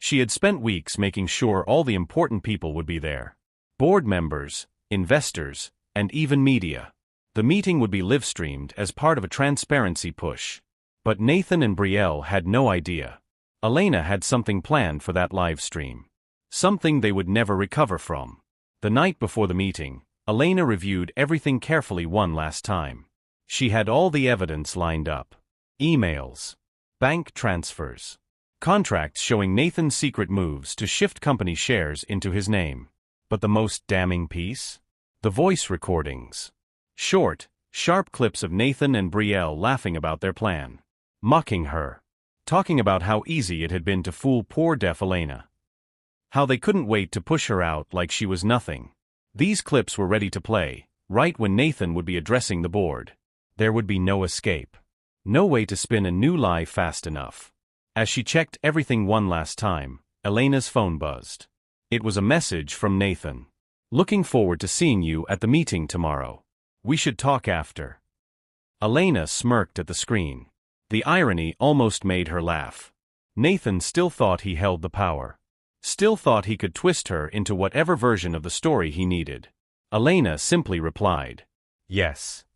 She had spent weeks making sure all the important people would be there. Board members, investors, and even media. The meeting would be live-streamed as part of a transparency push. But Nathan and Brielle had no idea. Elena had something planned for that live stream. Something they would never recover from. The night before the meeting, Elena reviewed everything carefully one last time. She had all the evidence lined up. Emails. Bank transfers. Contracts showing Nathan's secret moves to shift company shares into his name. But the most damning piece? The voice recordings. Short, sharp clips of Nathan and Brielle laughing about their plan. Mocking her. Talking about how easy it had been to fool poor deaf Elena. How they couldn't wait to push her out like she was nothing. These clips were ready to play, right when Nathan would be addressing the board. There would be no escape. No way to spin a new lie fast enough. As she checked everything one last time, Elena's phone buzzed. It was a message from Nathan. Looking forward to seeing you at the meeting tomorrow. We should talk after. Elena smirked at the screen. The irony almost made her laugh. Nathan still thought he held the power. Still thought he could twist her into whatever version of the story he needed. Elena simply replied, "Yes."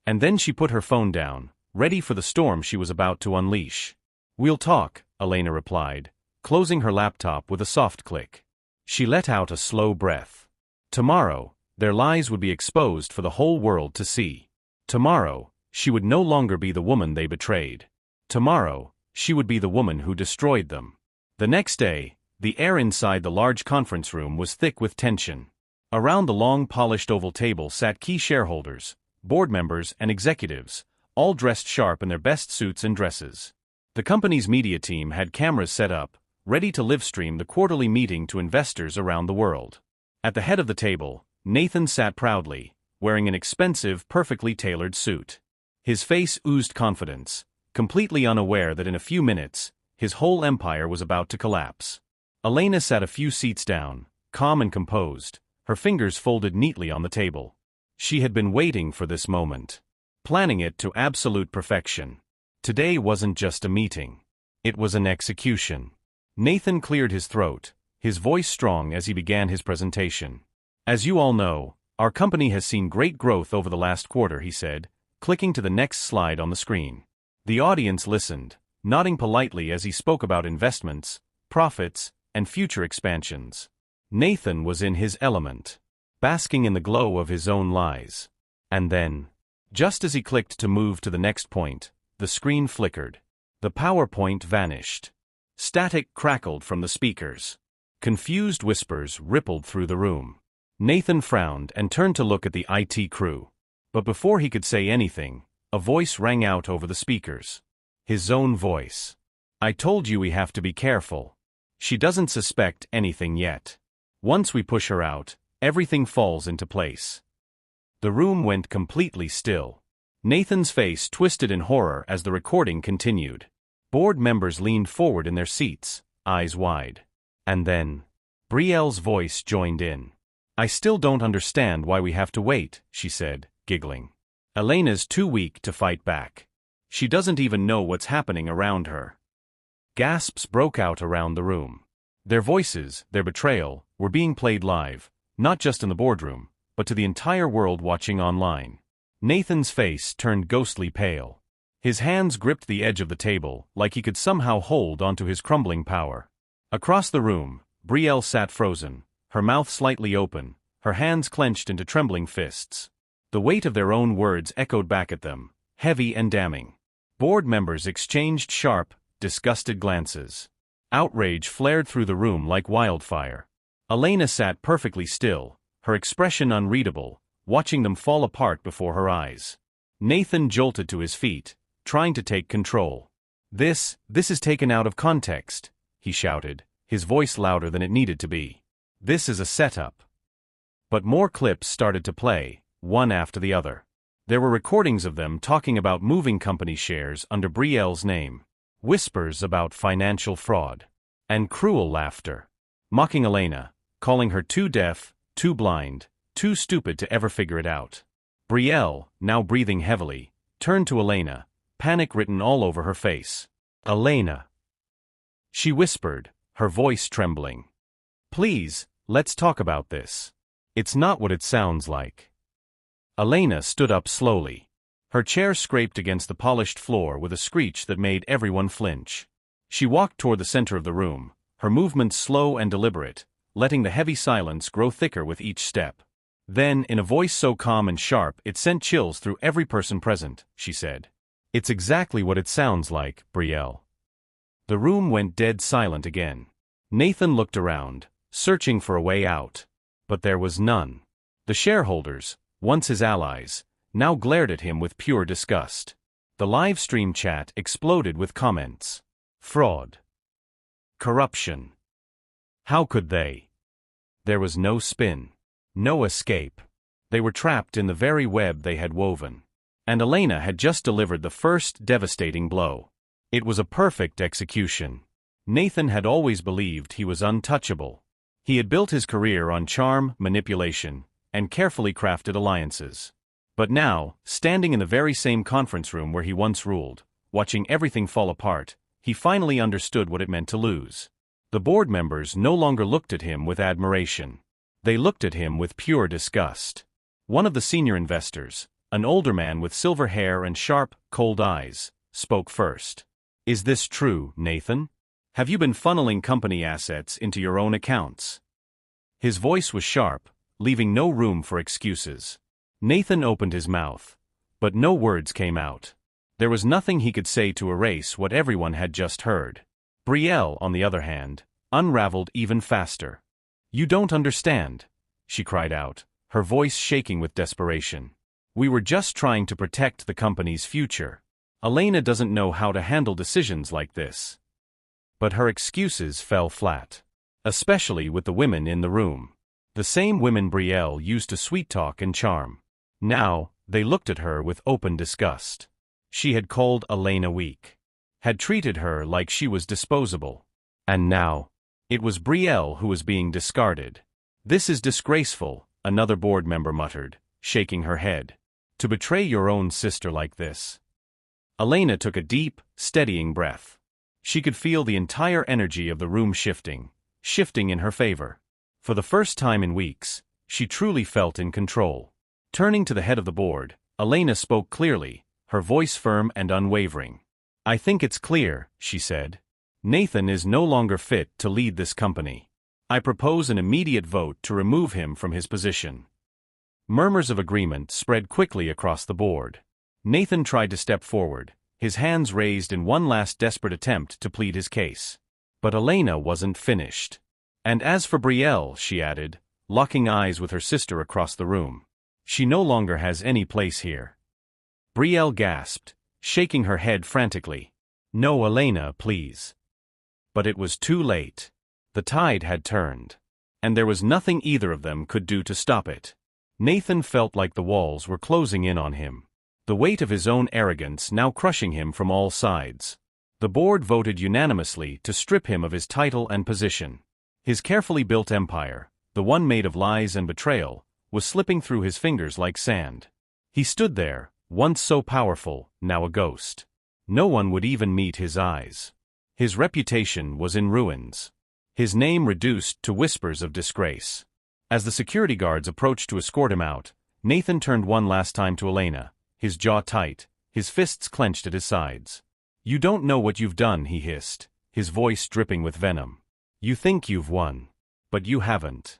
And then she put her phone down, ready for the storm she was about to unleash. "We'll talk," Elena replied, closing her laptop with a soft click. She let out a slow breath. Tomorrow, their lies would be exposed for the whole world to see. Tomorrow, she would no longer be the woman they betrayed. Tomorrow, she would be the woman who destroyed them. The next day, the air inside the large conference room was thick with tension. Around the long polished oval table sat key shareholders, board members and executives, all dressed sharp in their best suits and dresses. The company's media team had cameras set up, ready to live-stream the quarterly meeting to investors around the world. At the head of the table, Nathan sat proudly, wearing an expensive, perfectly tailored suit. His face oozed confidence, completely unaware that in a few minutes, his whole empire was about to collapse. Elena sat a few seats down, calm and composed, her fingers folded neatly on the table. She had been waiting for this moment, planning it to absolute perfection. Today wasn't just a meeting. It was an execution. Nathan cleared his throat, his voice strong as he began his presentation. "As you all know, our company has seen great growth over the last quarter," he said, clicking to the next slide on the screen. The audience listened, nodding politely as he spoke about investments, profits, and future expansions. Nathan was in his element, basking in the glow of his own lies. And then, just as he clicked to move to the next point, the screen flickered. The PowerPoint vanished. Static crackled from the speakers. Confused whispers rippled through the room. Nathan frowned and turned to look at the IT crew. But before he could say anything, a voice rang out over the speakers. His own voice. "I told you we have to be careful. She doesn't suspect anything yet. Once we push her out, everything falls into place." The room went completely still. Nathan's face twisted in horror as the recording continued. Board members leaned forward in their seats, eyes wide. And then, Brielle's voice joined in. "I still don't understand why we have to wait," she said, giggling. "Elena's too weak to fight back. She doesn't even know what's happening around her." Gasps broke out around the room. Their voices, their betrayal, were being played live, not just in the boardroom, but to the entire world watching online. Nathan's face turned ghostly pale. His hands gripped the edge of the table, like he could somehow hold onto his crumbling power. Across the room, Brielle sat frozen, her mouth slightly open, her hands clenched into trembling fists. The weight of their own words echoed back at them, heavy and damning. Board members exchanged sharp, disgusted glances. Outrage flared through the room like wildfire. Elena sat perfectly still, her expression unreadable, watching them fall apart before her eyes. Nathan jolted to his feet, trying to take control. This is taken out of context," he shouted, his voice louder than it needed to be. "This is a setup." But more clips started to play, one after the other. There were recordings of them talking about moving company shares under Brielle's name, whispers about financial fraud, and cruel laughter. Mocking Elena, calling her too deaf, too blind, too stupid to ever figure it out. Brielle, now breathing heavily, turned to Elena, panic written all over her face. "Elena." She whispered, her voice trembling. "Please, let's talk about this. It's not what it sounds like." Elena stood up slowly. Her chair scraped against the polished floor with a screech that made everyone flinch. She walked toward the center of the room, her movements slow and deliberate, letting the heavy silence grow thicker with each step. Then, in a voice so calm and sharp it sent chills through every person present, she said, "It's exactly what it sounds like, Brielle." The room went dead silent again. Nathan looked around, searching for a way out. But there was none. The shareholders, once his allies, now glared at him with pure disgust. The live stream chat exploded with comments. Fraud. Corruption. How could they? There was no spin. No escape. They were trapped in the very web they had woven. And Elena had just delivered the first devastating blow. It was a perfect execution. Nathan had always believed he was untouchable. He had built his career on charm, manipulation, and carefully crafted alliances. But now, standing in the very same conference room where he once ruled, watching everything fall apart, he finally understood what it meant to lose. The board members no longer looked at him with admiration. They looked at him with pure disgust. One of the senior investors, an older man with silver hair and sharp, cold eyes, spoke first. "Is this true, Nathan? Have you been funneling company assets into your own accounts?" His voice was sharp, leaving no room for excuses. Nathan opened his mouth, but no words came out. There was nothing he could say to erase what everyone had just heard. Brielle, on the other hand, unraveled even faster. "You don't understand," she cried out, her voice shaking with desperation. "We were just trying to protect the company's future. Elena doesn't know how to handle decisions like this." But her excuses fell flat. Especially with the women in the room. The same women Brielle used to sweet-talk and charm. Now, they looked at her with open disgust. She had called Elena weak. Had treated her like she was disposable. And now, it was Brielle who was being discarded. "This is disgraceful," another board member muttered, shaking her head. "To betray your own sister like this." Elena took a deep, steadying breath. She could feel the entire energy of the room shifting in her favor. For the first time in weeks, she truly felt in control. Turning to the head of the board, Elena spoke clearly, her voice firm and unwavering. "I think it's clear," she said. "Nathan is no longer fit to lead this company. I propose an immediate vote to remove him from his position." Murmurs of agreement spread quickly across the board. Nathan tried to step forward, his hands raised in one last desperate attempt to plead his case. But Elena wasn't finished. "And as for Brielle," she added, locking eyes with her sister across the room, "she no longer has any place here." Brielle gasped, shaking her head frantically. "No, Elena, please." But it was too late. The tide had turned. And there was nothing either of them could do to stop it. Nathan felt like the walls were closing in on him. The weight of his own arrogance now crushing him from all sides. The board voted unanimously to strip him of his title and position. His carefully built empire, the one made of lies and betrayal, was slipping through his fingers like sand. He stood there, once so powerful, now a ghost. No one would even meet his eyes. His reputation was in ruins. His name reduced to whispers of disgrace. As the security guards approached to escort him out, Nathan turned one last time to Elena, his jaw tight, his fists clenched at his sides. "You don't know what you've done," he hissed, his voice dripping with venom. "You think you've won. But you haven't."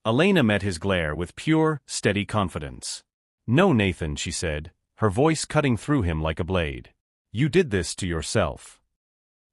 Elena met his glare with pure, steady confidence. "No, Nathan," she said, her voice cutting through him like a blade. "You did this to yourself."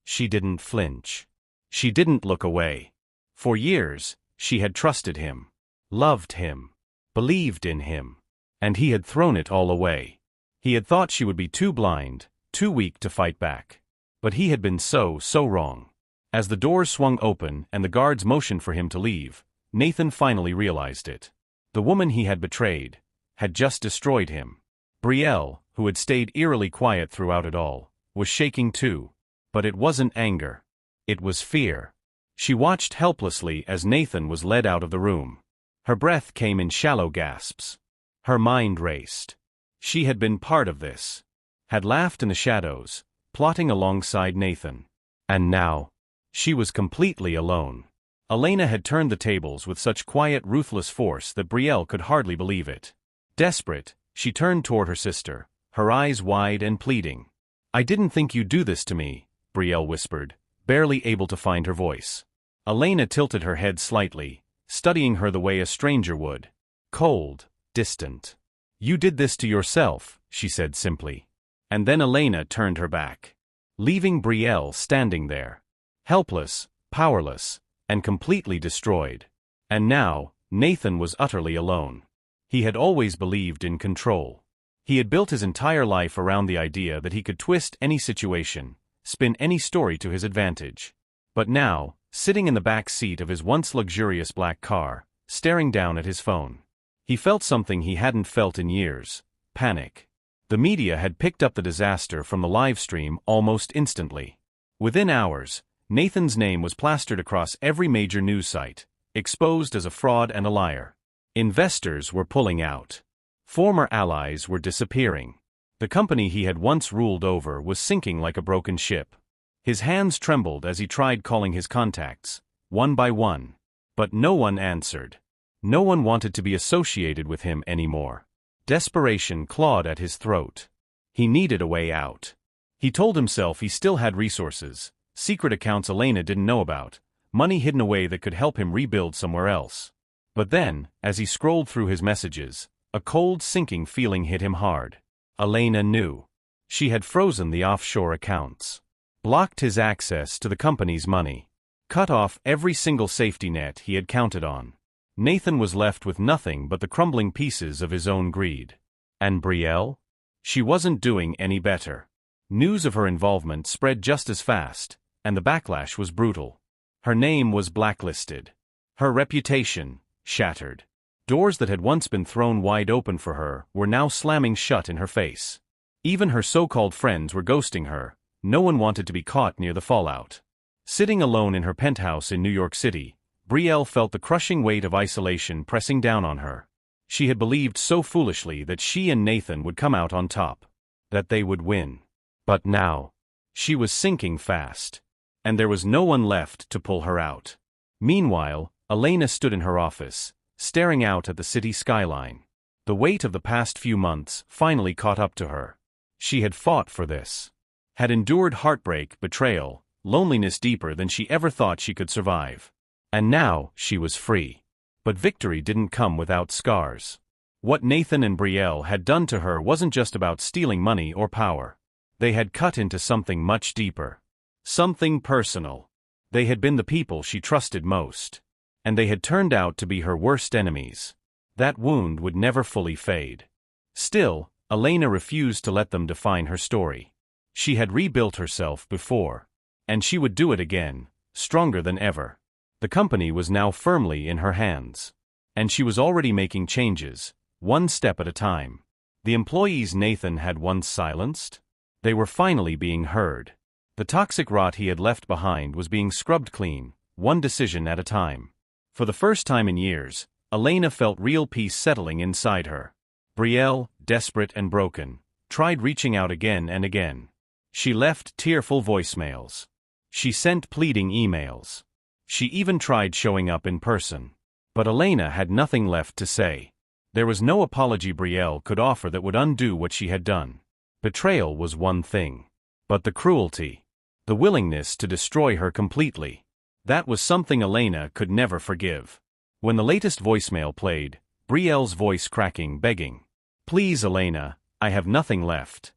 She didn't flinch. She didn't look away. For years, she had trusted him, loved him, believed in him. And he had thrown it all away. He had thought she would be too blind, too weak to fight back. But he had been so wrong. As the doors swung open and the guards motioned for him to leave, Nathan finally realized it. The woman he had betrayed had just destroyed him. Brielle, who had stayed eerily quiet throughout it all, was shaking too. But it wasn't anger. It was fear. She watched helplessly as Nathan was led out of the room. Her breath came in shallow gasps. Her mind raced. She had been part of this. Had laughed in the shadows, plotting alongside Nathan. And now, She was completely alone. Elena had turned the tables with such quiet, ruthless force that Brielle could hardly believe it. Desperate, she turned toward her sister, her eyes wide and pleading. "I didn't think you'd do this to me," Brielle whispered, barely able to find her voice. Elena tilted her head slightly, studying her the way a stranger would. Cold, distant. "You did this to yourself," she said simply. And then Elena turned her back, leaving Brielle standing there, helpless, powerless, and completely destroyed. And now, Nathan was utterly alone. He had always believed in control. He had built his entire life around the idea that he could twist any situation, spin any story to his advantage. But now, sitting in the back seat of his once luxurious black car, staring down at his phone, he felt something he hadn't felt in years: panic. The media had picked up the disaster from the live stream almost instantly. Within hours, Nathan's name was plastered across every major news site, exposed as a fraud and a liar. Investors were pulling out. Former allies were disappearing. The company he had once ruled over was sinking like a broken ship. His hands trembled as he tried calling his contacts, one by one. But no one answered. No one wanted to be associated with him anymore. Desperation clawed at his throat. He needed a way out. He told himself he still had resources, secret accounts Elena didn't know about, money hidden away that could help him rebuild somewhere else. But then, as he scrolled through his messages, a cold, sinking feeling hit him hard. Elena knew. She had frozen the offshore accounts, blocked his access to the company's money, cut off every single safety net he had counted on. Nathan was left with nothing but the crumbling pieces of his own greed. And Brielle? She wasn't doing any better. News of her involvement spread just as fast, and the backlash was brutal. Her name was blacklisted. Her reputation shattered. Doors that had once been thrown wide open for her were now slamming shut in her face. Even her so-called friends were ghosting her. No one wanted to be caught near the fallout. Sitting alone in her penthouse in New York City, Brielle felt the crushing weight of isolation pressing down on her. She had believed so foolishly that she and Nathan would come out on top, that they would win. But now, she was sinking fast, and there was no one left to pull her out. Meanwhile, Elena stood in her office, staring out at the city skyline. The weight of the past few months finally caught up to her. She had fought for this, had endured heartbreak, betrayal, loneliness deeper than she ever thought she could survive. And now, she was free. But victory didn't come without scars. What Nathan and Brielle had done to her wasn't just about stealing money or power. They had cut into something much deeper. Something personal. They had been the people she trusted most. And they had turned out to be her worst enemies. That wound would never fully fade. Still, Elena refused to let them define her story. She had rebuilt herself before. And she would do it again, stronger than ever. The company was now firmly in her hands. And she was already making changes, one step at a time. The employees Nathan had once silenced? They were finally being heard. The toxic rot he had left behind was being scrubbed clean, one decision at a time. For the first time in years, Elena felt real peace settling inside her. Brielle, desperate and broken, tried reaching out again and again. She left tearful voicemails. She sent pleading emails. She even tried showing up in person. But Elena had nothing left to say. There was no apology Brielle could offer that would undo what she had done. Betrayal was one thing. But the cruelty, the willingness to destroy her completely, that was something Elena could never forgive. When the latest voicemail played, Brielle's voice cracking, begging, "Please, Elena, I have nothing left."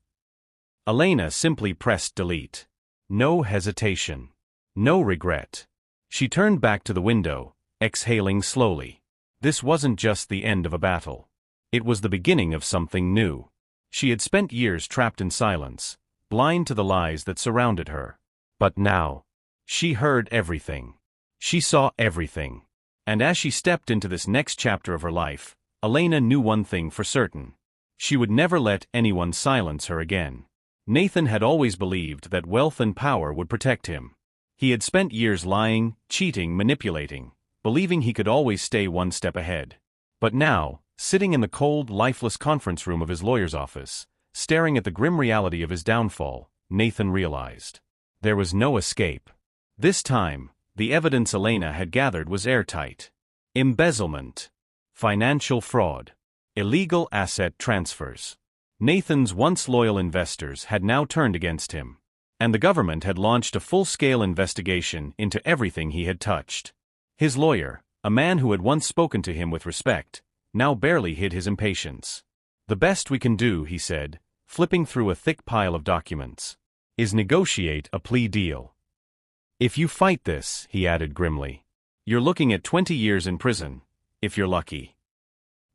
Elena simply pressed delete. No hesitation. No regret. She turned back to the window, exhaling slowly. This wasn't just the end of a battle. It was the beginning of something new. She had spent years trapped in silence, blind to the lies that surrounded her. But now, she heard everything. She saw everything. And as she stepped into this next chapter of her life, Elena knew one thing for certain. She would never let anyone silence her again. Nathan had always believed that wealth and power would protect him. He had spent years lying, cheating, manipulating, believing he could always stay one step ahead. But now, sitting in the cold, lifeless conference room of his lawyer's office, staring at the grim reality of his downfall, Nathan realized there was no escape. This time, the evidence Elena had gathered was airtight. Embezzlement, financial fraud, illegal asset transfers. Nathan's once loyal investors had now turned against him, and the government had launched a full-scale investigation into everything he had touched. His lawyer, a man who had once spoken to him with respect, now barely hid his impatience. "The best we can do," he said, flipping through a thick pile of documents, "is negotiate a plea deal. If you fight this," he added grimly, "you're looking at 20 years in prison, if you're lucky."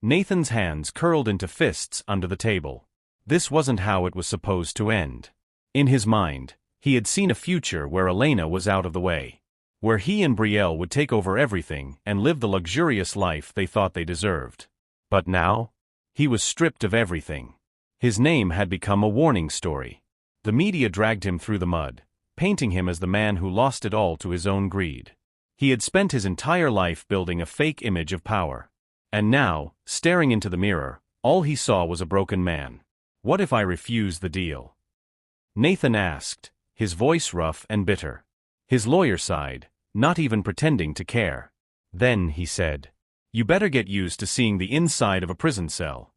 Nathan's hands curled into fists under the table. This wasn't how it was supposed to end. In his mind, he had seen a future where Elena was out of the way, where he and Brielle would take over everything and live the luxurious life they thought they deserved. But now, he was stripped of everything. His name had become a warning story. The media dragged him through the mud, painting him as the man who lost it all to his own greed. He had spent his entire life building a fake image of power. And now, staring into the mirror, all he saw was a broken man. "What if I refuse the deal?" Nathan asked, his voice rough and bitter. His lawyer sighed, not even pretending to care. "Then," he said, "you better get used to seeing the inside of a prison cell."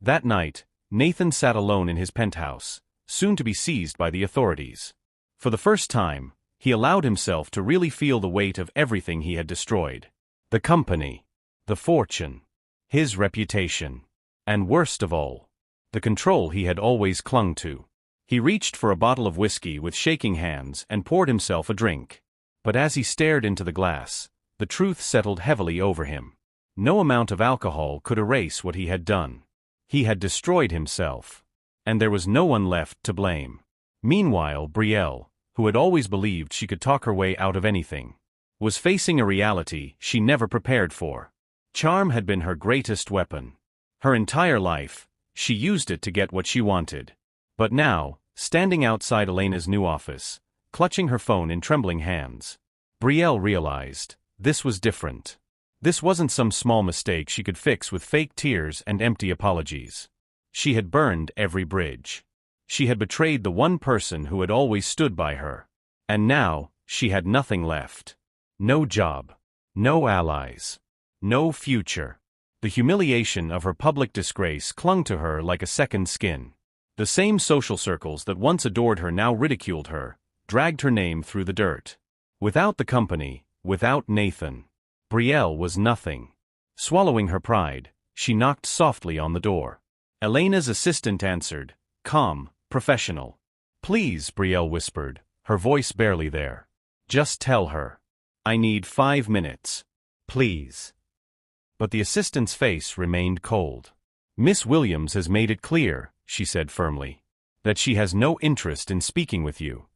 That night, Nathan sat alone in his penthouse, soon to be seized by the authorities. For the first time, he allowed himself to really feel the weight of everything he had destroyed. The company, the fortune, his reputation, and worst of all, the control he had always clung to. He reached for a bottle of whiskey with shaking hands and poured himself a drink. But as he stared into the glass, the truth settled heavily over him. No amount of alcohol could erase what he had done. He had destroyed himself, and there was no one left to blame. Meanwhile, Brielle, who had always believed she could talk her way out of anything, was facing a reality she never prepared for. Charm had been her greatest weapon. Her entire life, she used it to get what she wanted. But now, standing outside Elena's new office, clutching her phone in trembling hands, Brielle realized this was different. This wasn't some small mistake she could fix with fake tears and empty apologies. She had burned every bridge. She had betrayed the one person who had always stood by her. And now, she had nothing left. No job. No allies. No future. The humiliation of her public disgrace clung to her like a second skin. The same social circles that once adored her now ridiculed her, dragged her name through the dirt. Without the company, without Nathan, Brielle was nothing. Swallowing her pride, she knocked softly on the door. Elena's assistant answered, calm, professional. "Please," Brielle whispered, her voice barely there. "Just tell her. I need 5 minutes. Please." But the assistant's face remained cold. "Miss Williams has made it clear," she said firmly, "that she has no interest in speaking with you."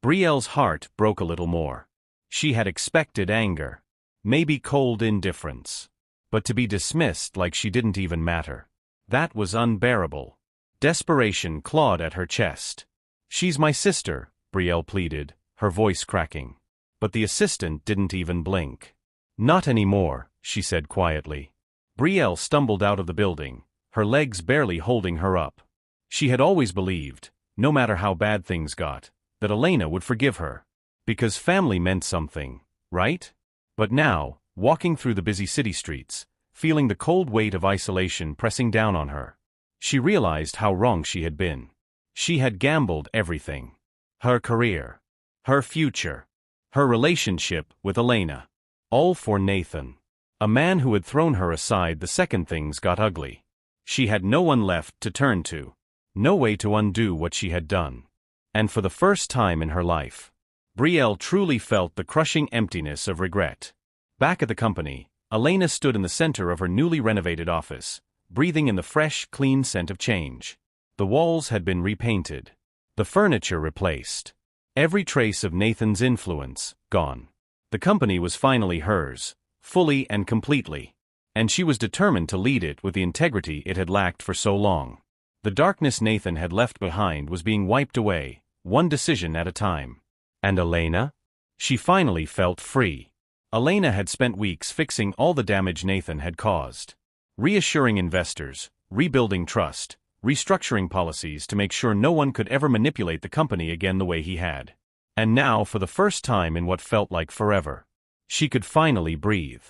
Brielle's heart broke a little more. She had expected anger, maybe cold indifference. But to be dismissed like she didn't even matter, that was unbearable. Desperation clawed at her chest. "She's my sister," Brielle pleaded, her voice cracking. But the assistant didn't even blink. "Not anymore," she said quietly. Brielle stumbled out of the building, her legs barely holding her up. She had always believed, no matter how bad things got, that Elena would forgive her. Because family meant something, right? But now, walking through the busy city streets, feeling the cold weight of isolation pressing down on her, she realized how wrong she had been. She had gambled everything. Her career. Her future. Her relationship with Elena. All for Nathan. A man who had thrown her aside the second things got ugly. She had no one left to turn to. No way to undo what she had done. And for the first time in her life, Brielle truly felt the crushing emptiness of regret. Back at the company, Elena stood in the center of her newly renovated office, breathing in the fresh, clean scent of change. The walls had been repainted. The furniture replaced. Every trace of Nathan's influence gone. The company was finally hers, fully and completely. And she was determined to lead it with the integrity it had lacked for so long. The darkness Nathan had left behind was being wiped away, one decision at a time. And Elena? She finally felt free. Elena had spent weeks fixing all the damage Nathan had caused. Reassuring investors, rebuilding trust, restructuring policies to make sure no one could ever manipulate the company again the way he had. And now, for the first time in what felt like forever, she could finally breathe.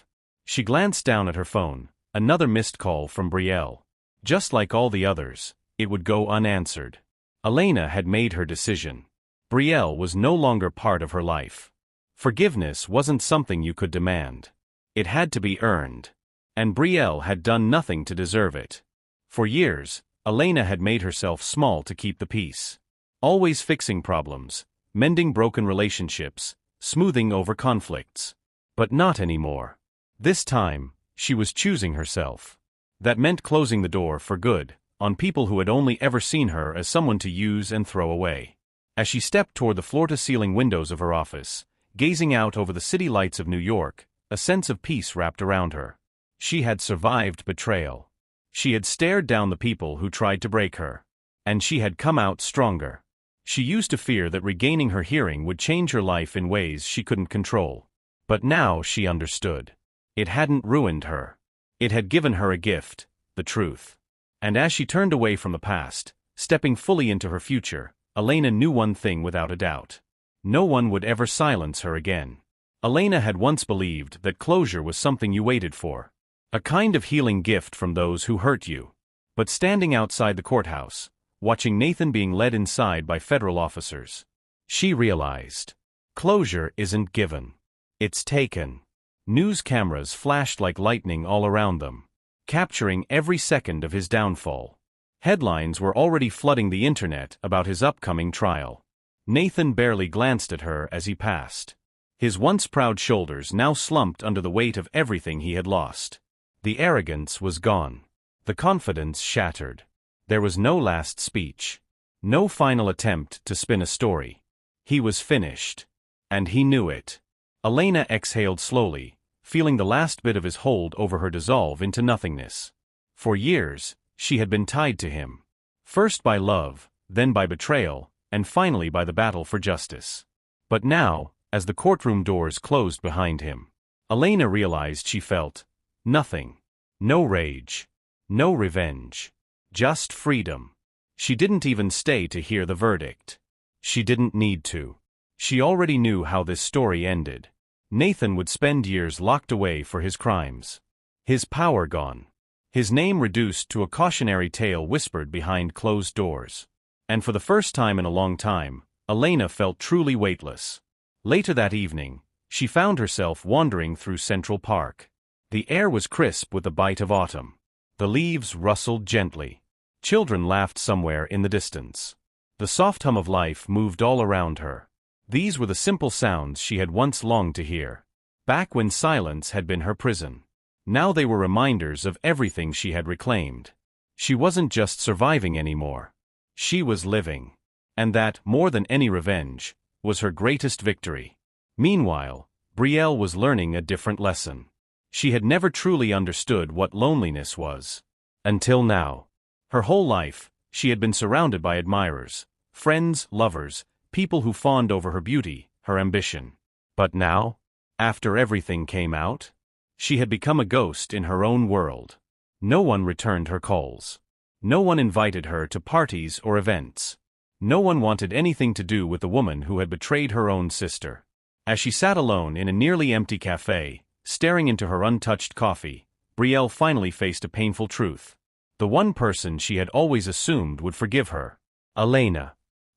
She glanced down at her phone, another missed call from Brielle. Just like all the others, it would go unanswered. Elena had made her decision. Brielle was no longer part of her life. Forgiveness wasn't something you could demand. It had to be earned. And Brielle had done nothing to deserve it. For years, Elena had made herself small to keep the peace. Always fixing problems, mending broken relationships, smoothing over conflicts. But not anymore. This time, she was choosing herself. That meant closing the door for good, on people who had only ever seen her as someone to use and throw away. As she stepped toward the floor-to-ceiling windows of her office, gazing out over the city lights of New York, a sense of peace wrapped around her. She had survived betrayal. She had stared down the people who tried to break her. And she had come out stronger. She used to fear that regaining her hearing would change her life in ways she couldn't control. But now she understood. It hadn't ruined her. It had given her a gift, the truth. And as she turned away from the past, stepping fully into her future, Elena knew one thing without a doubt. No one would ever silence her again. Elena had once believed that closure was something you waited for. A kind of healing gift from those who hurt you. But standing outside the courthouse, watching Nathan being led inside by federal officers, she realized. Closure isn't given. It's taken. News cameras flashed like lightning all around them, capturing every second of his downfall. Headlines were already flooding the internet about his upcoming trial. Nathan barely glanced at her as he passed. His once proud shoulders now slumped under the weight of everything he had lost. The arrogance was gone. The confidence shattered. There was no last speech. No final attempt to spin a story. He was finished. And he knew it. Elena exhaled slowly, feeling the last bit of his hold over her dissolve into nothingness. For years, she had been tied to him. First by love, then by betrayal, and finally by the battle for justice. But now, as the courtroom doors closed behind him, Elena realized she felt nothing. No rage. No revenge. Just freedom. She didn't even stay to hear the verdict. She didn't need to. She already knew how this story ended. Nathan would spend years locked away for his crimes. His power gone. His name reduced to a cautionary tale whispered behind closed doors. And for the first time in a long time, Elena felt truly weightless. Later that evening, she found herself wandering through Central Park. The air was crisp with the bite of autumn. The leaves rustled gently. Children laughed somewhere in the distance. The soft hum of life moved all around her. These were the simple sounds she had once longed to hear. Back when silence had been her prison. Now they were reminders of everything she had reclaimed. She wasn't just surviving anymore. She was living. And that, more than any revenge, was her greatest victory. Meanwhile, Brielle was learning a different lesson. She had never truly understood what loneliness was. Until now. Her whole life, she had been surrounded by admirers, friends, lovers, people who fawned over her beauty, her ambition. But now, after everything came out, she had become a ghost in her own world. No one returned her calls. No one invited her to parties or events. No one wanted anything to do with the woman who had betrayed her own sister. As she sat alone in a nearly empty cafe, staring into her untouched coffee, Brielle finally faced a painful truth. The one person she had always assumed would forgive her, Elena,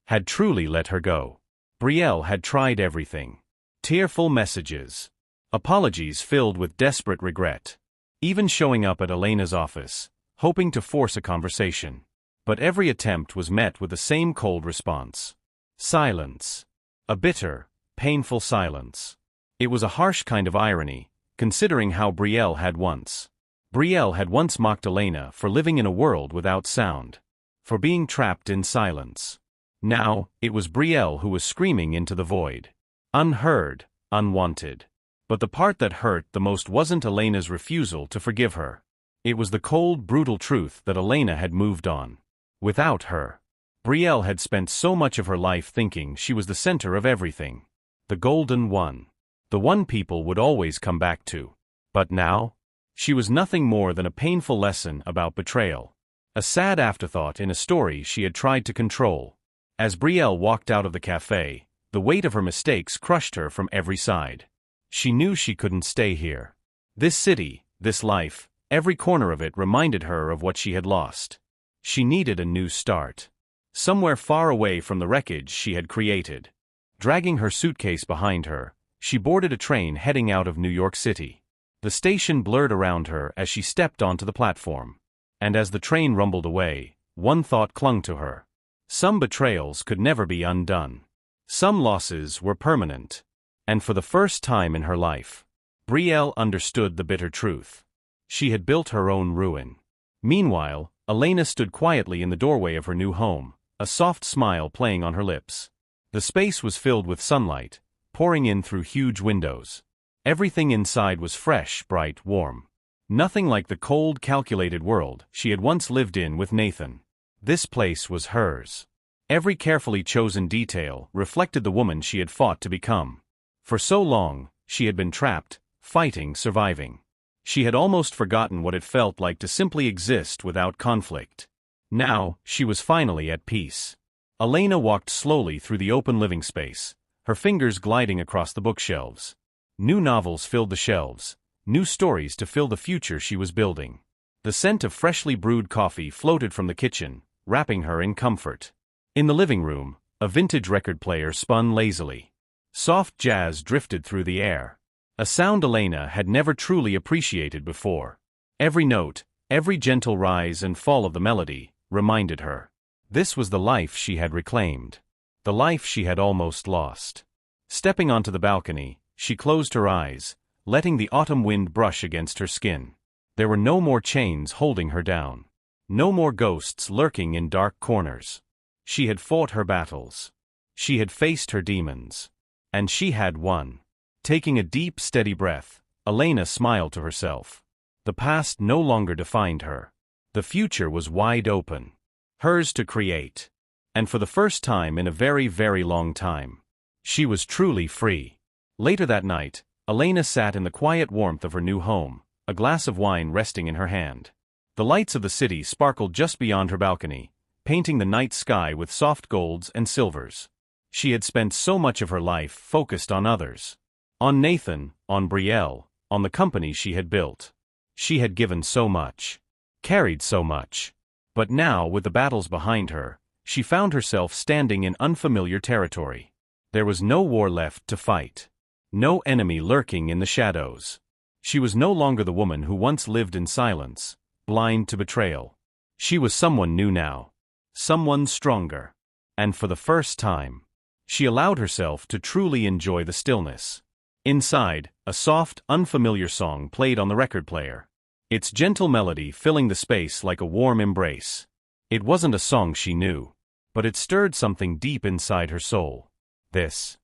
had truly let her go. Brielle had tried everything. Tearful messages. Apologies filled with desperate regret. Even showing up at Elena's office, hoping to force a conversation. But every attempt was met with the same cold response. Silence. A bitter, painful silence. It was a harsh kind of irony, considering how Brielle had once mocked Elena for living in a world without sound. For being trapped in silence. Now, it was Brielle who was screaming into the void. Unheard, unwanted. But the part that hurt the most wasn't Elena's refusal to forgive her. It was the cold, brutal truth that Elena had moved on. Without her. Brielle had spent so much of her life thinking she was the center of everything. The golden one. The one people would always come back to. But now? She was nothing more than a painful lesson about betrayal. A sad afterthought in a story she had tried to control. As Brielle walked out of the cafe, The weight of her mistakes crushed her from every side. She knew she couldn't stay here. This city, this life, every corner of it reminded her of what she had lost. She needed a new start. Somewhere far away from the wreckage she had created. Dragging her suitcase behind her, she boarded a train heading out of New York City. The station blurred around her as she stepped onto the platform. And as the train rumbled away, one thought clung to her. Some betrayals could never be undone. Some losses were permanent. And for the first time in her life, Brielle understood the bitter truth. She had built her own ruin. Meanwhile, Elena stood quietly in the doorway of her new home, a soft smile playing on her lips. The space was filled with sunlight, pouring in through huge windows. Everything inside was fresh, bright, warm. Nothing like the cold, calculated world she had once lived in with Nathan. This place was hers. Every carefully chosen detail reflected the woman she had fought to become. For so long, she had been trapped, fighting, surviving. She had almost forgotten what it felt like to simply exist without conflict. Now, she was finally at peace. Elena walked slowly through the open living space, her fingers gliding across the bookshelves. New novels filled the shelves, new stories to fill the future she was building. The scent of freshly brewed coffee floated from the kitchen, wrapping her in comfort. In the living room, a vintage record player spun lazily. Soft jazz drifted through the air. A sound Elena had never truly appreciated before. Every note, every gentle rise and fall of the melody, reminded her. This was the life she had reclaimed. The life she had almost lost. Stepping onto the balcony, she closed her eyes, letting the autumn wind brush against her skin. There were no more chains holding her down. No more ghosts lurking in dark corners. She had fought her battles. She had faced her demons. And she had won. Taking a deep, steady breath, Elena smiled to herself. The past no longer defined her. The future was wide open. Hers to create. And for the first time in a very, very long time, she was truly free. Later that night, Elena sat in the quiet warmth of her new home, a glass of wine resting in her hand. The lights of the city sparkled just beyond her balcony, painting the night sky with soft golds and silvers. She had spent so much of her life focused on others. On Nathan, on Brielle, on the company she had built. She had given so much. Carried so much. But now, with the battles behind her, she found herself standing in unfamiliar territory. There was no war left to fight. No enemy lurking in the shadows. She was no longer the woman who once lived in silence, blind to betrayal. She was someone new now. Someone stronger. And for the first time, she allowed herself to truly enjoy the stillness. Inside, a soft, unfamiliar song played on the record player. Its gentle melody filling the space like a warm embrace. It wasn't a song she knew, but it stirred something deep inside her soul. This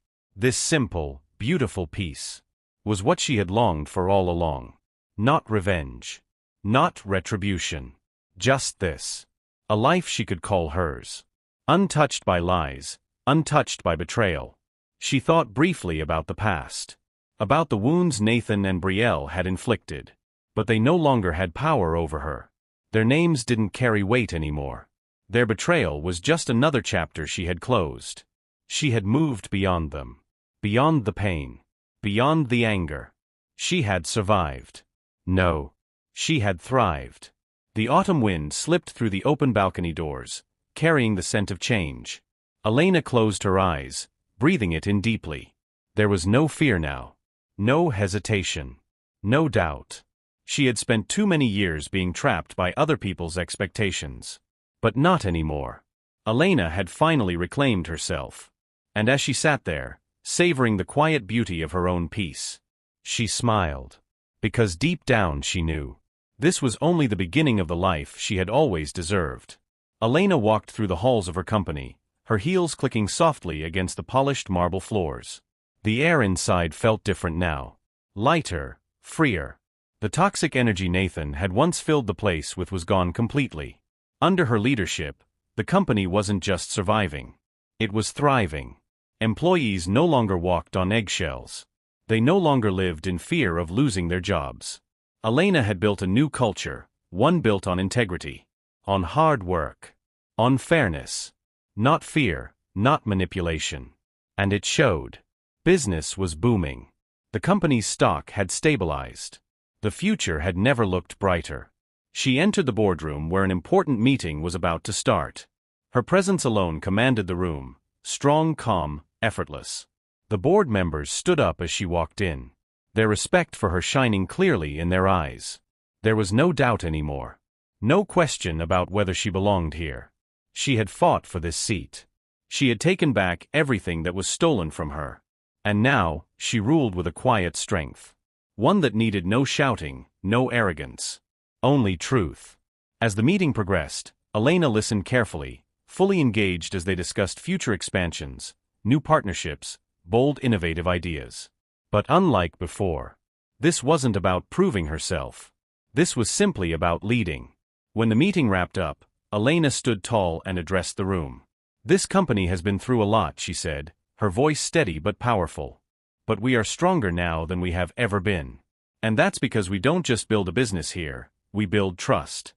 simple, beautiful peace was what she had longed for all along. Not revenge. Not retribution. Just this. A life she could call hers. Untouched by lies, untouched by betrayal. She thought briefly about the past. About the wounds Nathan and Brielle had inflicted. But they no longer had power over her. Their names didn't carry weight anymore. Their betrayal was just another chapter she had closed. She had moved beyond them. Beyond the pain. Beyond the anger. She had survived. No. She had thrived. The autumn wind slipped through the open balcony doors, carrying the scent of change. Elena closed her eyes, breathing it in deeply. There was no fear now. No hesitation. No doubt. She had spent too many years being trapped by other people's expectations. But not anymore. Elena had finally reclaimed herself. And as she sat there, savoring the quiet beauty of her own peace, she smiled. Because deep down she knew. This was only the beginning of the life she had always deserved. Elena walked through the halls of her company, her heels clicking softly against the polished marble floors. The air inside felt different now. Lighter, freer. The toxic energy Nathan had once filled the place with was gone completely. Under her leadership, the company wasn't just surviving. It was thriving. Employees no longer walked on eggshells. They no longer lived in fear of losing their jobs. Elena had built a new culture, one built on integrity, on hard work, on fairness. Not fear, not manipulation. And it showed. Business was booming. The company's stock had stabilized. The future had never looked brighter. She entered the boardroom where an important meeting was about to start. Her presence alone commanded the room, strong, calm, effortless. The board members stood up as she walked in, their respect for her shining clearly in their eyes. There was no doubt anymore. No question about whether she belonged here. She had fought for this seat. She had taken back everything that was stolen from her. And now, she ruled with a quiet strength. One that needed no shouting, no arrogance. Only truth. As the meeting progressed, Elena listened carefully, fully engaged as they discussed future expansions, new partnerships, bold innovative ideas. But unlike before, this wasn't about proving herself. This was simply about leading. When the meeting wrapped up, Elena stood tall and addressed the room. "This company has been through a lot," she said, her voice steady but powerful. "But we are stronger now than we have ever been. And that's because we don't just build a business here, we build trust."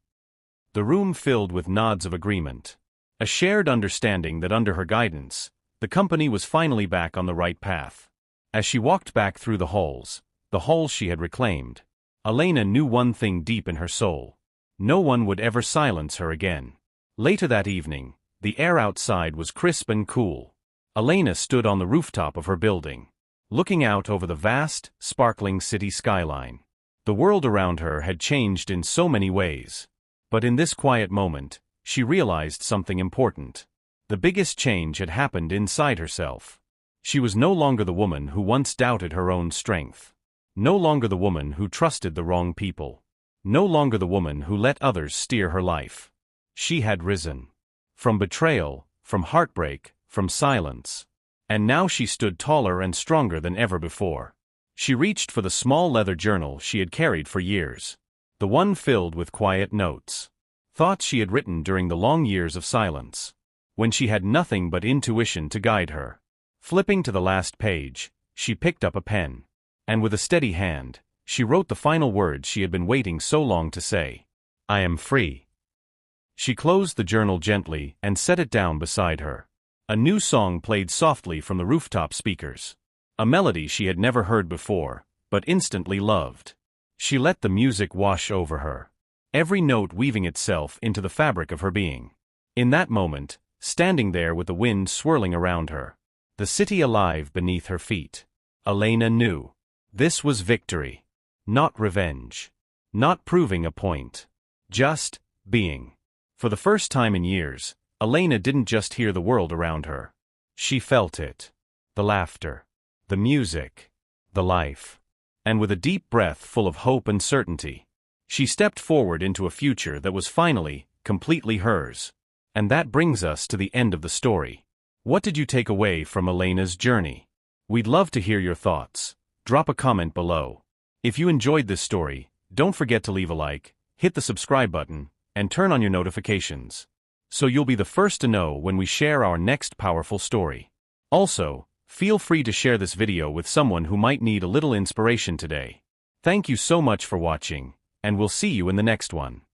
The room filled with nods of agreement. A shared understanding that under her guidance, the company was finally back on the right path. As she walked back through the halls she had reclaimed, Elena knew one thing deep in her soul. No one would ever silence her again. Later that evening, the air outside was crisp and cool. Elena stood on the rooftop of her building, looking out over the vast, sparkling city skyline. The world around her had changed in so many ways. But in this quiet moment, she realized something important. The biggest change had happened inside herself. She was no longer the woman who once doubted her own strength. No longer the woman who trusted the wrong people. No longer the woman who let others steer her life. She had risen. From betrayal, from heartbreak, from silence. And now she stood taller and stronger than ever before. She reached for the small leather journal she had carried for years. The one filled with quiet notes. Thoughts she had written during the long years of silence. When she had nothing but intuition to guide her. Flipping to the last page, she picked up a pen. And with a steady hand, she wrote the final words she had been waiting so long to say. "I am free." She closed the journal gently and set it down beside her. A new song played softly from the rooftop speakers. A melody she had never heard before, but instantly loved. She let the music wash over her, every note weaving itself into the fabric of her being. In that moment, standing there with the wind swirling around her, the city alive beneath her feet, Elena knew. This was victory. Not revenge. Not proving a point. Just being. For the first time in years, Elena didn't just hear the world around her. She felt it. The laughter. The music. The life. And with a deep breath full of hope and certainty, she stepped forward into a future that was finally, completely hers. And that brings us to the end of the story. What did you take away from Elena's journey? We'd love to hear your thoughts. Drop a comment below. If you enjoyed this story, don't forget to leave a like, hit the subscribe button, and turn on your notifications, so you'll be the first to know when we share our next powerful story. Also, feel free to share this video with someone who might need a little inspiration today. Thank you so much for watching, and we'll see you in the next one.